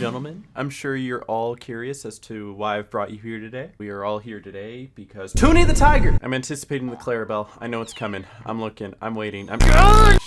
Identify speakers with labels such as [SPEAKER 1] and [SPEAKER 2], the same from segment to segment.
[SPEAKER 1] gentlemen, I'm sure you're all curious as to why I've brought you here today. We are all here today because Toonie the Tiger! I'm anticipating the Clarabelle. I know it's coming. I'm looking. I'm waiting.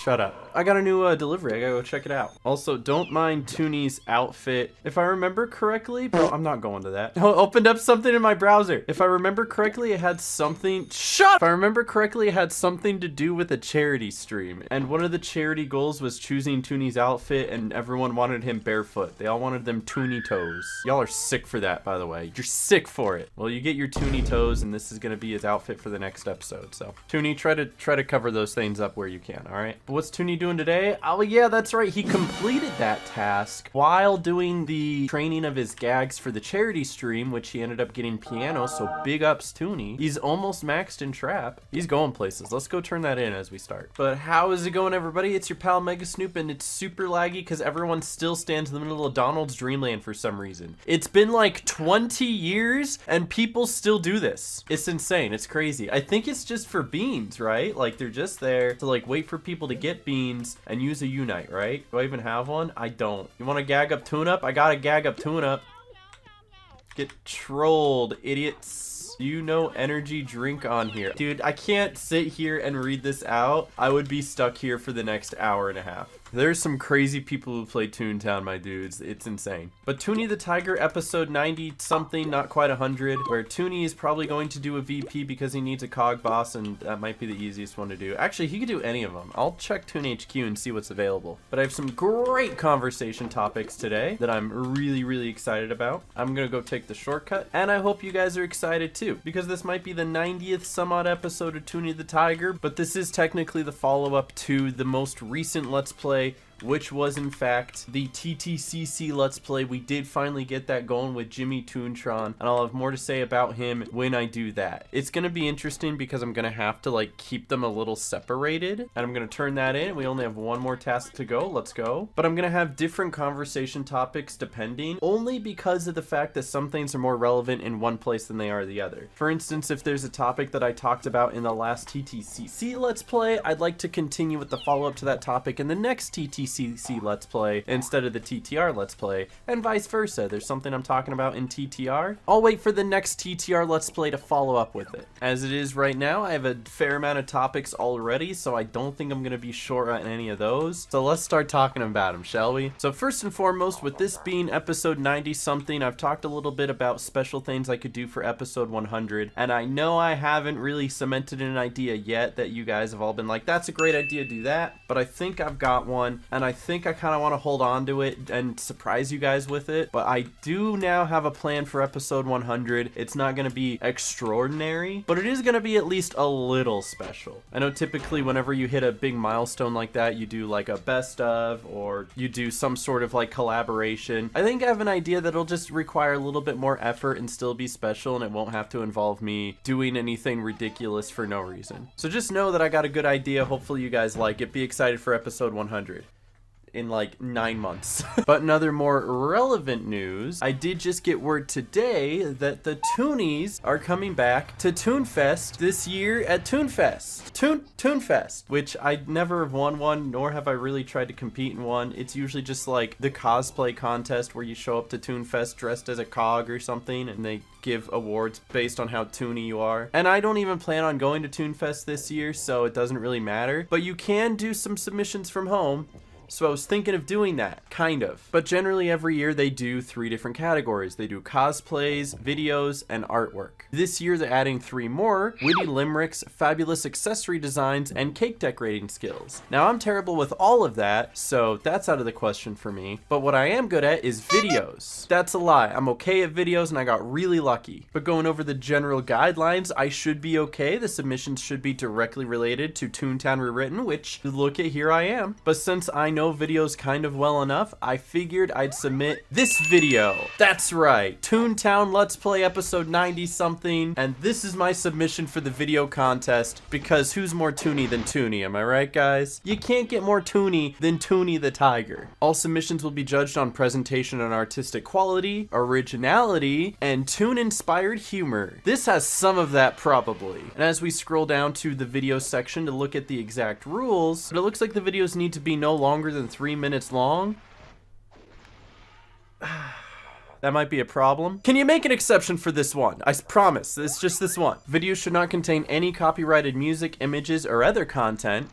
[SPEAKER 1] Shut up. I got a new delivery. I gotta go check it out. Also, don't mind Toonie's outfit. If I remember correctly, bro, I'm not going to that. I opened up something in my browser. If I remember correctly, it had something. Shut! If I remember correctly, it had something to do with a charity stream. And one of the charity goals was choosing Toonie's outfit, and everyone wanted him barefoot. They all wanted them Toonie toes. Y'all are sick for that, by the way. You're sick for it. Well, you get your Toonie toes, and this is gonna be his outfit for the next episode. So, Toonie, try to cover those things up where you can, all right? But what's Toonie doing today? Oh, yeah, that's right. He completed that task while doing the training of his gags for the charity stream, which he ended up getting piano, so big ups Toonie. He's almost maxed in trap. He's going places. Let's go turn that in as we start. But how is it going, everybody? It's your pal Mega Snoop, and it's super laggy because everyone still stands in the middle of Donald's Dreamland for some reason. It's been like 20 years, and people still do this. It's insane. It's crazy. I think it's just for beans, right? Like, they're just there to, like, wait for people to get beans and use a Unite, right? Do I even have one? I don't. You want to gag up Tune Up? I got a gag up Tune Up. Get trolled, idiots. You know energy drink on here. Dude, I can't sit here and read this out. I would be stuck here for the next hour and a half. There's some crazy people who play Toontown, my dudes. It's insane. But Toonie the Tiger, episode 90 something, not quite 100, where Toonie is probably going to do a VP because he needs a cog boss, and that might be the easiest one to do. Actually, he could do any of them. I'll check Toon HQ and see what's available. But I have some great conversation topics today that I'm really excited about. I'm gonna go take the shortcut, and I hope you guys are excited too, because this might be the 90th some odd episode of Toonie the Tiger, but this is technically the follow-up to the most recent Let's Play, which was in fact the TTCC Let's Play. We did finally get that going with Jimmy Toontron, and I'll have more to say about him when I do that. It's gonna be interesting because I'm gonna have to like keep them a little separated, and I'm gonna turn that in. We only have one more task to go. Let's go. But I'm gonna have different conversation topics depending, only because of the fact that some things are more relevant in one place than they are the other. For instance, if there's a topic that I talked about in the last TTCC Let's Play, I'd like to continue with the follow-up to that topic in the next TTCC Let's Play instead of the TTR Let's Play, and vice versa. There's something I'm talking about in TTR. I'll wait for the next TTR Let's Play to follow up with it. As it is right now, I have a fair amount of topics already, so I don't think I'm going to be short on any of those. So let's start talking about them, shall we? So first and foremost, with this being episode 90 something, I've talked a little bit about special things I could do for episode 100, and I know I haven't really cemented an idea yet that you guys have all been like, that's a great idea, do that, but I think I've got one, and I think I kind of want to hold on to it and surprise you guys with it. But I do now have a plan for episode 100. It's not going to be extraordinary, but it is going to be at least a little special. I know typically whenever you hit a big milestone like that, you do like a best of, or you do some sort of like collaboration. I think I have an idea that'll just require a little bit more effort and still be special, and it won't have to involve me doing anything ridiculous for no reason. So just know that I got a good idea. Hopefully you guys like it. Be excited for episode 100. In like 9 months. But in other more relevant news, I did just get word today that the Toonies are coming back to Toonfest this year at Toonfest. Toonfest, which I never have won one, nor have I really tried to compete in one. It's usually just like the cosplay contest where you show up to Toonfest dressed as a cog or something, and they give awards based on how toony you are. And I don't even plan on going to Toonfest this year, so it doesn't really matter. But you can do some submissions from home. So I was thinking of doing that, kind of. But generally every year they do 3 different categories. They do cosplays, videos, and artwork. This year they're adding 3 more: witty limericks, fabulous accessory designs, and cake decorating skills. Now I'm terrible with all of that, so that's out of the question for me. But what I am good at is videos. That's a lie. I'm okay at videos and I got really lucky. But going over the general guidelines, I should be okay. The submissions should be directly related to Toontown Rewritten, which, look at, here I am. But since I know videos kind of well enough, I figured I'd submit this video. That's right, Toontown Let's Play episode 90 something, and this is my submission for the video contest, because who's more Toonie than Toonie, am I right, guys? You can't get more Toonie than Toonie the Tiger. All submissions will be judged on presentation and artistic quality, originality, and Toon-inspired humor. This has some of that probably. And as we scroll down to the video section to look at the exact rules, but it looks like the videos need to be no longer than 3 minutes long. That might be a problem. Can you make an exception for this one? I promise, it's just this one. Videos should not contain any copyrighted music, images, or other content.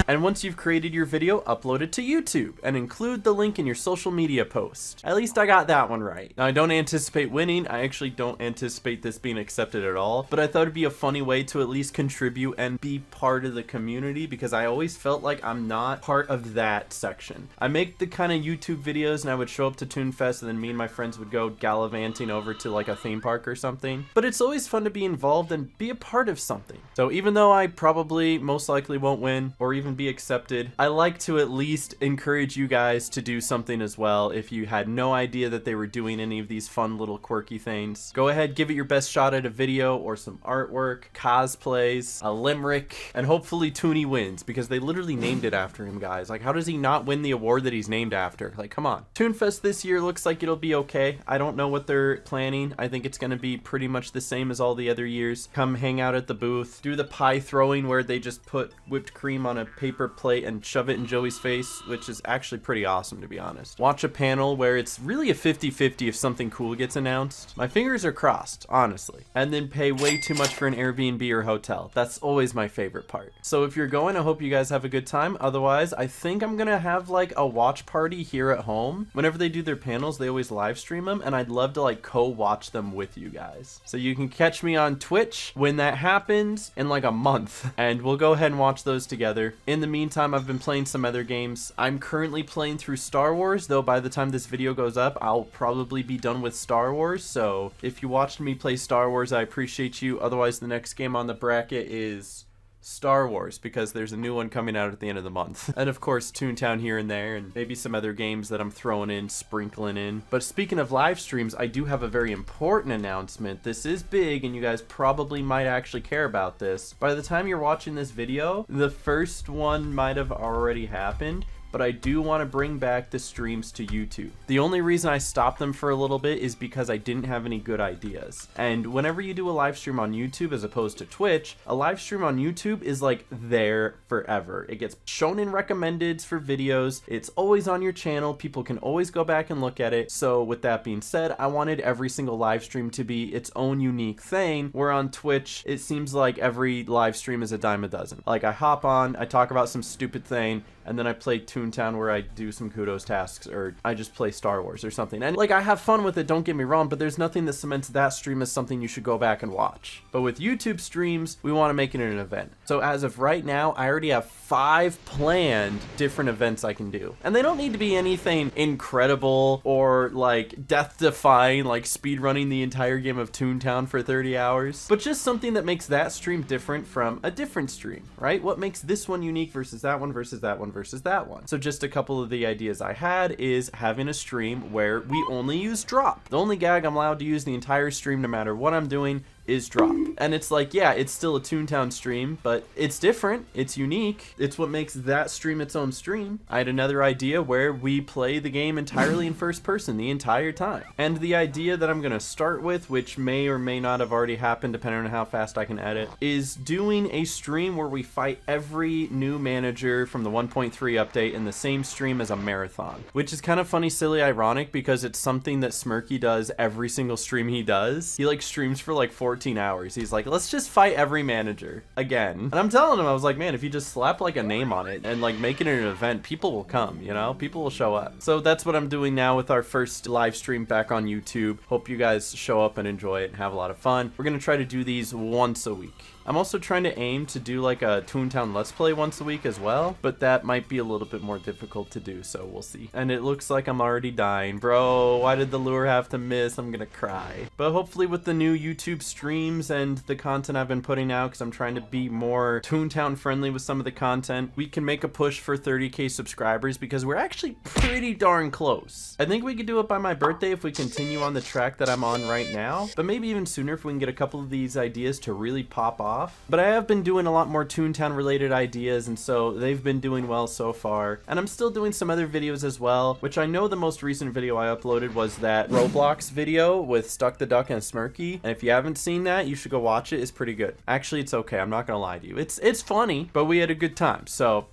[SPEAKER 1] And once you've created your video, upload it to YouTube and include the link in your social media post. At least I got that one right. Now, I don't anticipate winning. I actually don't anticipate this being accepted at all, but I thought it'd be a funny way to at least contribute and be part of the community, because I always felt like I'm not part of that section. I make the kind of YouTube videos and I would show up to TOONFest and then me and my friends would go gallivanting over to like a theme park or something. But it's always fun to be involved and be a part of something. So even though I probably most likely won't win or even be accepted, I like to at least encourage you guys to do something as well. If you had no idea that they were doing any of these fun little quirky things, go ahead, give it your best shot at a video or some artwork, cosplays, a limerick, and hopefully Toony wins, because they literally named it after him, guys. Like, how does he not win the award that he's named after? Like, come on. TOONFest this year looks like it'll be okay. I don't know what they're planning. I think it's going to be pretty much the same as all the other years. Come hang out at the booth, do the pie throwing where they just put whipped cream on a paper plate and shove it in Joey's face, which is actually pretty awesome, to be honest. Watch a panel where it's really a 50-50 if something cool gets announced. My fingers are crossed, honestly. And then pay way too much for an Airbnb or hotel. That's always my favorite part. So if you're going, I hope you guys have a good time. Otherwise, I think I'm gonna have like a watch party here at home. Whenever they do their panels, they always live stream them, and I'd love to like co-watch them with you guys. So you can catch me on Twitch when that happens in like a month, and we'll go ahead and watch those together. In the meantime, I've been playing some other games. I'm currently playing through Star Wars, though by the time this video goes up, I'll probably be done with Star Wars. So if you watched me play Star Wars, I appreciate you. Otherwise, the next game on the bracket is Star Wars, because there's a new one coming out at the end of the month. And of course, Toontown here and there, and maybe some other games that I'm throwing in, sprinkling in. But speaking of live streams, I do have a very important announcement. This is big, and you guys probably might actually care about this. By the time you're watching this video, the first one might have already happened, but I do want to bring back the streams to YouTube. The only reason I stopped them for a little bit is because I didn't have any good ideas. And whenever you do a live stream on YouTube as opposed to Twitch, a live stream on YouTube is like there forever. It gets shown in recommendeds for videos. It's always on your channel. People can always go back and look at it. So with that being said, I wanted every single live stream to be its own unique thing, where on Twitch, it seems like every live stream is a dime a dozen. Like, I hop on, I talk about some stupid thing, and then I play Toontown where I do some kudos tasks, or I just play Star Wars or something. And like, I have fun with it, don't get me wrong, but there's nothing that cements that stream as something you should go back and watch. But with YouTube streams, we want to make it an event. So as of right now, I already have 5 planned different events I can do. And they don't need to be anything incredible or like death-defying, like speedrunning the entire game of Toontown for 30 hours, but just something that makes that stream different from a different stream, right? What makes this one unique versus that one versus that one versus that one. So just a couple of the ideas I had is having a stream where we only use drop. The only gag I'm allowed to use the entire stream, no matter what I'm doing, is drop. And it's like, yeah, it's still a Toontown stream, but it's different, it's unique, it's what makes that stream its own stream. I had another idea where we play the game entirely in first person the entire time. And the idea that I'm gonna start with, which may or may not have already happened depending on how fast I can edit, is doing a stream where we fight every new manager from the 1.3 update in the same stream as a marathon. Which is kind of funny, silly, ironic, because it's something that Smirky does every single stream he does. He like streams for like 14 hours. He's like, let's just fight every manager again. And I'm telling him, I was like, man, if you just slap like a name on it and like make it an event, people will come, you know? People will show up. So that's what I'm doing now with our first live stream back on YouTube. Hope you guys show up and enjoy it and have a lot of fun. We're gonna try to do these once a week. I'm also trying to aim to do like a Toontown Let's Play once a week as well, but that might be a little bit more difficult to do, so we'll see. And it looks like I'm already dying. Bro, why did the lure have to miss? I'm gonna cry. But hopefully with the new YouTube streams and the content I've been putting out, because I'm trying to be more Toontown friendly with some of the content, we can make a push for 30K subscribers, because we're actually pretty darn close. I think we could do it by my birthday if we continue on the track that I'm on right now, but maybe even sooner if we can get a couple of these ideas to really pop off. But I have been doing a lot more Toontown related ideas, and so they've been doing well so far. And I'm still doing some other videos as well, which I know the most recent video I uploaded was that Roblox video with Stuck the Duck and Smirky. And if you haven't seen that, you should go watch it. It's pretty good. Actually, it's okay. I'm not gonna lie to you. It's funny, but we had a good time. So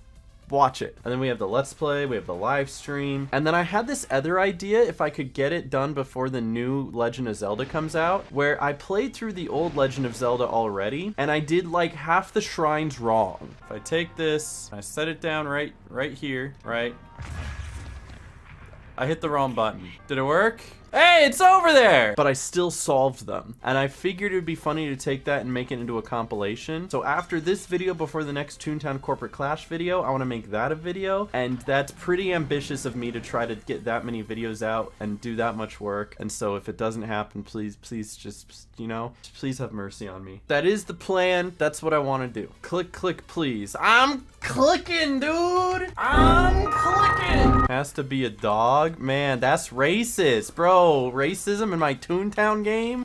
[SPEAKER 1] watch it. And then we have the Let's Play, we have the live stream. And then I had this other idea if I could get it done before the new Legend of Zelda comes out, where I played through the old Legend of Zelda already, and I did like half the shrines wrong. If I take this, I set it down right here, right? I hit the wrong button. Did it work? Hey, it's over there! But I still solved them. And I figured it would be funny to take that and make it into a compilation. So after this video, before the next Toontown Corporate Clash video, I want to make that a video. And that's pretty ambitious of me to try to get that many videos out and do that much work. And so if it doesn't happen, please just, you know, please have mercy on me. That is the plan. That's what I want to do. Click, click, please. I'm clicking, dude! I'm clicking! Has to be a dog? Man, that's racist, bro. Racism in my Toontown game?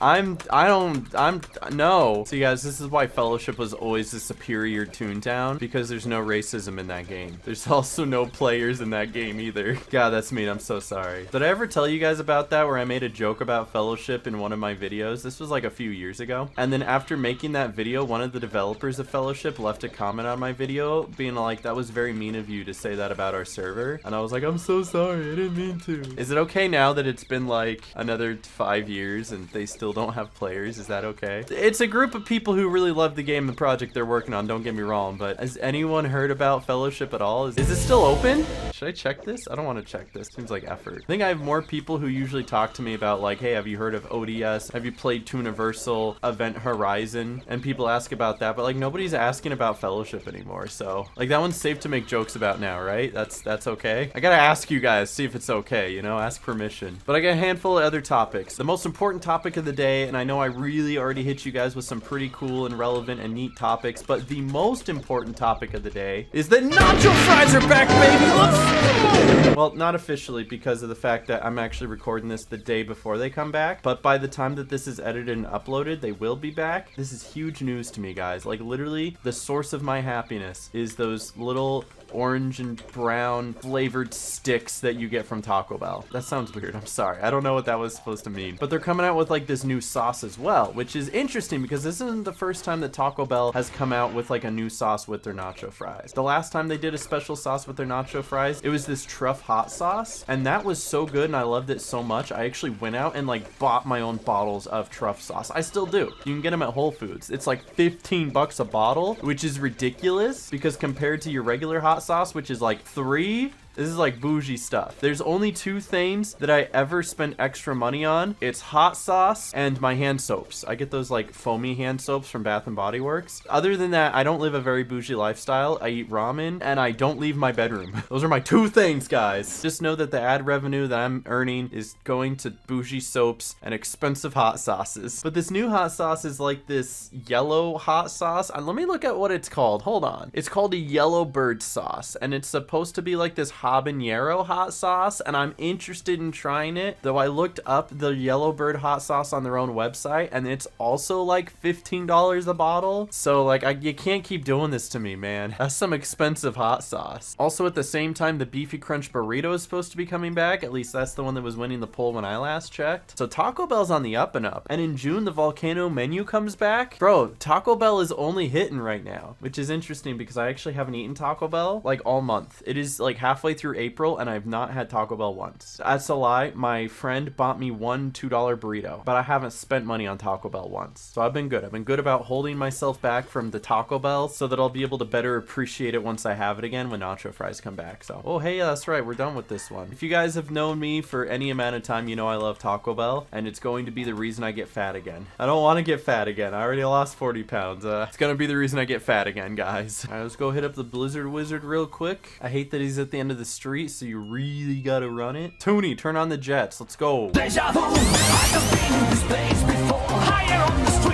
[SPEAKER 1] No. See guys, this is why Fellowship was always the superior Toontown, because there's no racism in that game. There's also no players in that game either. God, that's mean. I'm so sorry. Did I ever tell you guys about that, where I made a joke about Fellowship in one of my videos? This was like a few years ago. And then after making that video, one of the developers of Fellowship left a comment on my video being like, that was very mean of you to say that about our server. And I was like, I'm so sorry. I didn't mean to. Is it okay now that it's been like another 5 years and they still don't have players? Is that okay? It's a group of people who really love the game and project they're working on, don't get me wrong, but has anyone heard about Fellowship at all? Is it still open? Should I check this? I don't want to check this. Seems like effort. I think I have more people who usually talk to me about like, hey, have you heard of ODS? Have you played Tooniversal Event Horizon? And people ask about that, but like nobody's asking about Fellowship anymore. So like that one's safe to make jokes about now, right? That's okay. I gotta ask you guys, see if it's okay, you know, ask permission. But I got a handful of other topics. The most important topic of the day, and I know I really already hit you guys with some pretty cool and relevant and neat topics, but the most important topic of the day is that nacho fries are back, baby. Let's go! Well, not officially because of the fact that I'm actually recording this the day before they come back, but by the time that this is edited and uploaded, they will be back. This is huge news to me, guys. Like literally the source of my happiness is those little orange and brown flavored sticks that you get from Taco Bell. That sounds weird. I'm sorry. I don't know what that was supposed to mean. But they're coming out with like this new sauce as well, which is interesting because this isn't the first time that Taco Bell has come out with like a new sauce with their nacho fries. The last time they did a special sauce with their nacho fries, it was this truff hot sauce, and that was so good and I loved it so much. I actually went out and like bought my own bottles of truff sauce. I still do. You can get them at Whole Foods. It's like 15 bucks a bottle, which is ridiculous because compared to your regular hot sauce, which is like $3, this is like bougie stuff. There's only two things that I ever spend extra money on. It's hot sauce and my hand soaps. I get those like foamy hand soaps from Bath and Body Works. Other than that, I don't live a very bougie lifestyle. I eat ramen and I don't leave my bedroom. Those are my two things, guys. Just know that the ad revenue that I'm earning is going to bougie soaps and expensive hot sauces. But this new hot sauce is like this yellow hot sauce. Let me look at what it's called. Hold on. It's called a yellow bird sauce, and it's supposed to be like this habanero hot sauce, and I'm interested in trying it, though I looked up the Yellowbird hot sauce on their own website and it's also like $15 a bottle. So like you can't keep doing this to me, man. That's some expensive hot sauce. Also at the same time, the Beefy Crunch burrito is supposed to be coming back. At least that's the one that was winning the poll when I last checked. So Taco Bell's on the up and up, and in June the volcano menu comes back. Bro, Taco Bell is only hitting right now, which is interesting because I actually haven't eaten Taco Bell like all month. It is like halfway through April and I've not had Taco Bell once. That's a lie. My friend bought me one $2 burrito, but I haven't spent money on Taco Bell once. So I've been good. I've been good about holding myself back from the Taco Bell so that I'll be able to better appreciate it once I have it again when nacho fries come back. So, oh hey, that's right. We're done with this one. If you guys have known me for any amount of time, you know I love Taco Bell, and it's going to be the reason I get fat again. I don't want to get fat again. I already lost 40 pounds. It's gonna be the reason I get fat again, guys. All right, let's go hit up the Blizzard Wizard real quick. I hate that he's at the end of the street, so you really gotta run it. Toonie, turn on the jets. Let's go. Deja vu. I have been in this place before. Higher on the street.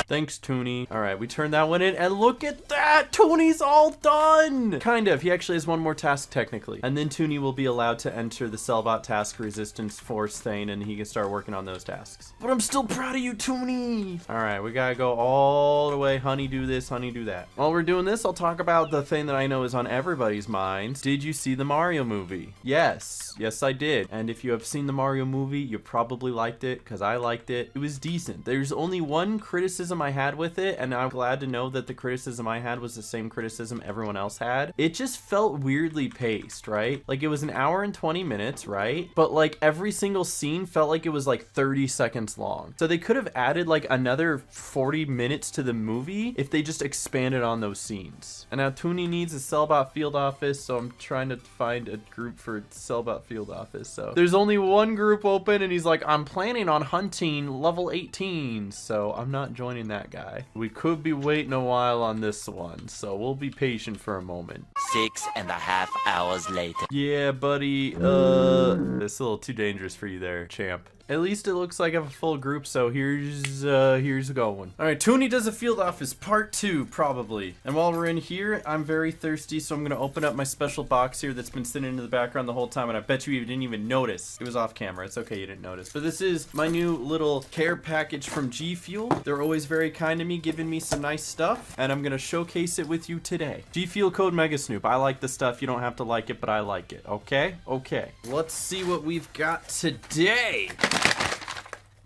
[SPEAKER 1] Thanks, Toonie. All right, we turned that one in, and look at that. Toonie's all done. Kind of. He actually has one more task technically, and then Toonie will be allowed to enter the Cellbot Task Resistance Force thing, and he can start working on those tasks. But I'm still proud of you, Toonie. All right, we gotta go all the way. Honey, do this. Honey, do that. While we're doing this, I'll talk about the thing that I know is on everybody's minds. Did you see the Mario movie? Yes, I did. And if you have seen the Mario movie, you probably liked it because I liked it. It was decent. There's only one criticism I had with it, and I'm glad to know that the criticism I had was the same criticism everyone else had. It just felt weirdly paced, right? Like it was an hour and 20 minutes, right? But like every single scene felt like it was like 30 seconds long. So they could have added like another 40 minutes to the movie if they just expanded on those scenes. And now Toonie needs a Sellbot field office, so I'm trying to find a group for Sellbot field office. So there's only one group open, and he's like, I'm planning on hunting level 18, so I'm not joining that guy. We could be waiting a while on this one, so we'll be patient for a moment.
[SPEAKER 2] 6.5 hours later.
[SPEAKER 1] Yeah, buddy, it's a little too dangerous for you there, champ. At least it looks like I have a full group, so here's going. All right, Toonie does a field office part 2, probably. And while we're in here, I'm very thirsty, so I'm gonna open up my special box here that's been sitting in the background the whole time, and I bet you didn't even notice. It was off camera. It's okay, you didn't notice. But this is my new little care package from G Fuel. They're always very kind to me, giving me some nice stuff, and I'm gonna showcase it with you today. G Fuel code Mega Snoop. I like the stuff. You don't have to like it, but I like it. Okay? Okay. Let's see what we've got today.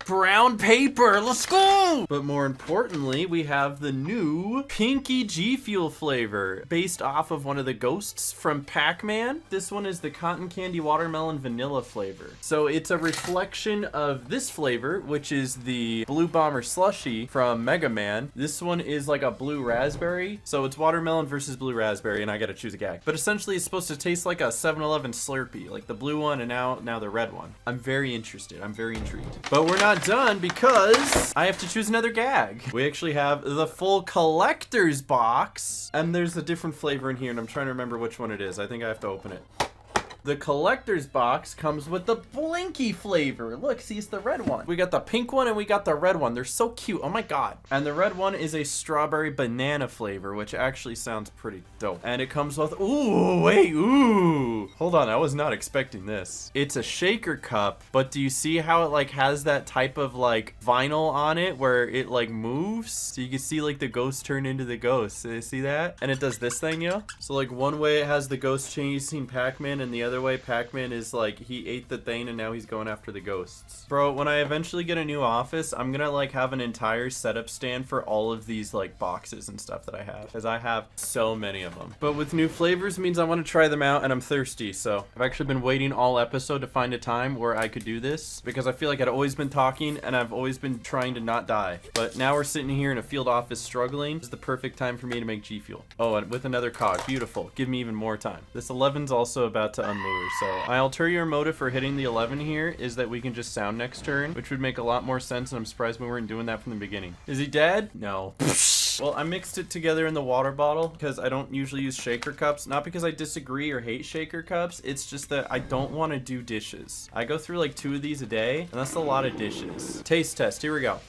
[SPEAKER 1] Brown paper, let's go! But more importantly, we have the new Pinky G Fuel flavor based off of one of the ghosts from Pac-Man. This one is the cotton candy watermelon vanilla flavor. So it's a reflection of this flavor, which is the blue bomber slushy from Mega Man. This one is like a blue raspberry. So it's watermelon versus blue raspberry, and I gotta choose a gag. But essentially it's supposed to taste like a 7-Eleven Slurpee, like the blue one and now the red one. I'm very interested, I'm very intrigued. But we're not done because I have to choose another gag. We actually have the full collector's box, and there's a different flavor in here, and I'm trying to remember which one it is. I think I have to open it. The collector's box comes with the Blinky flavor. Look, see, it's the red one. We got the pink one and we got the red one. They're so cute. Oh my God. And the red one is a strawberry banana flavor, which actually sounds pretty dope. And it comes with, ooh, wait, ooh. Hold on, I was not expecting this. It's a shaker cup, but do you see how it like has that type of like vinyl on it where it like moves? So you can see like the ghost turn into the ghost. So you see that? And it does this thing, yo. So like one way it has the ghost chasing Pac-Man, and the other way Pac-Man is like he ate the thing and now he's going after the ghosts. Bro, when I eventually get a new office, I'm gonna like have an entire setup stand for all of these like boxes and stuff that I have, because I have so many of them. But with new flavors means I want to try them out, and I'm thirsty, so I've actually been waiting all episode to find a time where I could do this, because I feel like I'd always been talking and I've always been trying to not die. But now we're sitting here in a field office struggling. This is the perfect time for me to make G Fuel. Oh, and with another cog. Beautiful. Give me even more time. This 11's also about to unlure. So my ulterior motive for hitting the 11 here is that we can just sound next turn, which would make a lot more sense, and I'm surprised we weren't doing that from the beginning. Is he dead? No. Well, I mixed it together in the water bottle because I don't usually use shaker cups. Not because I disagree or hate shaker cups. It's just that I don't want to do dishes. I go through like 2 of these a day, and that's a lot of dishes. Taste test. Here we go.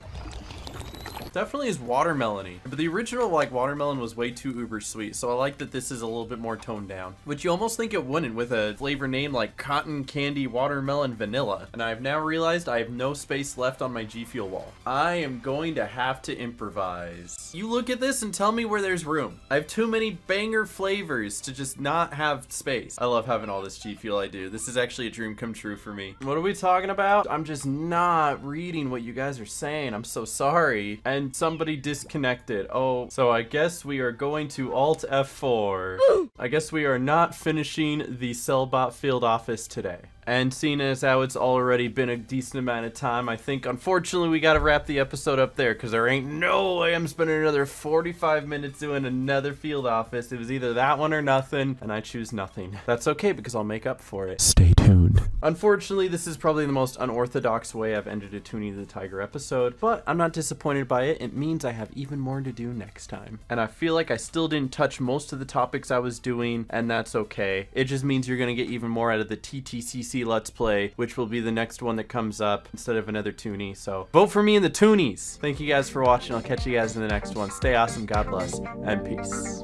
[SPEAKER 1] Definitely is watermelony, but the original like watermelon was way too uber sweet, so I like that this is a little bit more toned down, which you almost think it wouldn't with a flavor name like cotton candy watermelon vanilla. And I've now realized I have no space left on my G Fuel wall. I am going to have to improvise. You look at this and tell me where there's room. I have too many banger flavors to just not have space. I love having all this G Fuel I do. This is actually a dream come true for me. What are we talking about? I'm just not reading what you guys are saying. I'm so sorry. And somebody disconnected. Oh, so I guess we are going to Alt F4. I guess we are not finishing the Sellbot field office today. And seeing as how it's already been a decent amount of time, I think unfortunately we gotta wrap the episode up there, because there ain't no way I'm spending another 45 minutes doing another field office. It was either that one or nothing, and I choose nothing. That's okay, because I'll make up for it. Stay tuned. Unfortunately, this is probably the most unorthodox way I've ended a Toonie the Tiger episode, but I'm not disappointed by it. It means I have even more to do next time. And I feel like I still didn't touch most of the topics I was doing, and that's okay. It just means you're gonna get even more out of the TTCC Let's Play, which will be the next one that comes up instead of another Toonie. So vote for me in the Toonies. Thank you guys for watching. I'll catch you guys in the next one. Stay awesome, God bless, and peace.